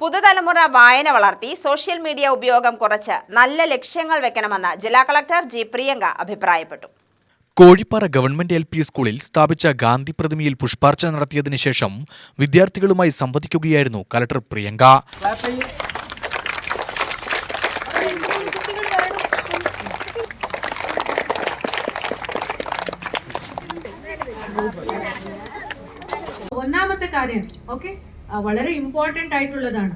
പുതുതലമുറ വായന വളർത്തി സോഷ്യൽ മീഡിയ ഉപയോഗം കുറച്ച് നല്ല ലക്ഷ്യങ്ങൾ വെക്കണമെന്ന് ജില്ലാ കളക്ടർ ജി പ്രിയങ്ക അഭിപ്രായപ്പെട്ടു. കോഴിപ്പാറ ഗവൺമെന്റ് LP സ്കൂളിൽ സ്ഥാപിച്ച ഗാന്ധി പ്രതിമയിൽ പുഷ്പാർച്ചന നടത്തിയതിനു ശേഷം വിദ്യാർത്ഥികളുമായി സംവദിക്കുകയായിരുന്നു കളക്ടർ പ്രിയങ്ക. ഒന്നാമത്തെ കാര്യം വളരെ ഇമ്പോർട്ടന്റ് ആയിട്ടുള്ളതാണ്.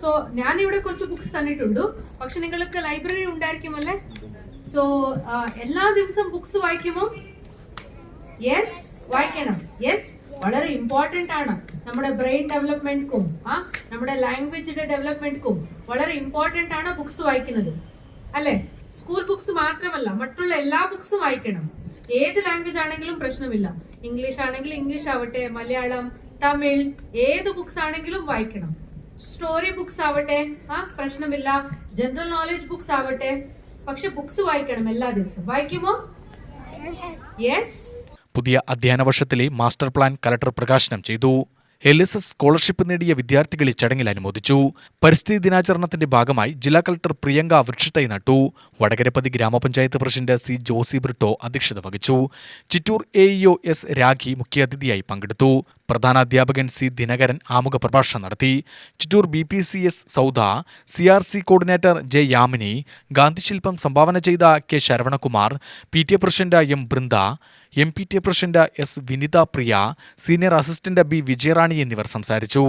സോ ഞാനിവിടെ കുറച്ച് ബുക്സ് തന്നിട്ടുണ്ട്, പക്ഷെ നിങ്ങൾക്ക് ലൈബ്രറി ഉണ്ടായിരിക്കുമല്ലേ? സോ എല്ലാ ദിവസവും ബുക്സ് വായിക്കുമോ? യെസ്, വായിക്കണം. യെസ്, വളരെ ഇമ്പോർട്ടന്റ് ആണ്. നമ്മുടെ ബ്രെയിൻ ഡെവലപ്മെന്റ്ക്കും നമ്മുടെ ലാംഗ്വേജിന്റെ ഡെവലപ്മെന്റ്ക്കും വളരെ ഇമ്പോർട്ടന്റ് ആണ് ബുക്സ് വായിക്കുന്നത്, അല്ലെ? സ്കൂൾ ബുക്സ് മാത്രമല്ല, മറ്റുള്ള എല്ലാ ബുക്സും വായിക്കണം. ഏത് ലാംഗ്വേജ് ആണെങ്കിലും പ്രശ്നമില്ല. ഇംഗ്ലീഷ് ആണെങ്കിൽ ഇംഗ്ലീഷ് ആവട്ടെ, മലയാളം, തമിഴ്, ഏത് ബുക്സ് ആണെങ്കിലും വായിക്കണം. സ്റ്റോറി ബുക്സ് ആവട്ടെ, പ്രശ്നമില്ല. ജനറൽ നോളജ് ബുക്സ് ആവട്ടെ, പക്ഷെ ബുക്സ് വായിക്കണം എല്ലാ ദിവസവും. വായിക്കുമോ? യെസ്. പുതിയ അധ്യയന വർഷത്തിലെ മാസ്റ്റർ പ്ലാൻ കളക്ടർ പ്രകാശനം ചെയ്തു. LSS സ്കോളർഷിപ്പ് നേടിയ വിദ്യാർത്ഥികളെ ചടങ്ങിൽ അനുമോദിച്ചു. പരിസ്ഥിതി ദിനാചരണത്തിന്റെ ഭാഗമായി ജില്ലാ കളക്ടർ പ്രിയങ്ക വൃക്ഷത്തൈ നട്ടു. വടകരപ്പതി ഗ്രാമപഞ്ചായത്ത് പ്രസിഡന്റ് C. ജോസി ബ്രിട്ടോ അധ്യക്ഷത വഹിച്ചു. Chittur AEO S. രാഖി മുഖ്യാതിഥിയായി പങ്കെടുത്തു. പ്രധാനാധ്യാപകൻ C. ദിനകരൻ ആമുഖ പ്രഭാഷണം നടത്തി. Chittur BPCS Sauda, CRC coordinator J. Yamini, ഗാന്ധിശില്പം സംഭാവന ചെയ്ത K. Saravanakumar, PTA president M. Brinda, MPTA president S. Vinitha Priya, senior assistant B. Vijayarani എന്നിവർ സംസാരിച്ചു.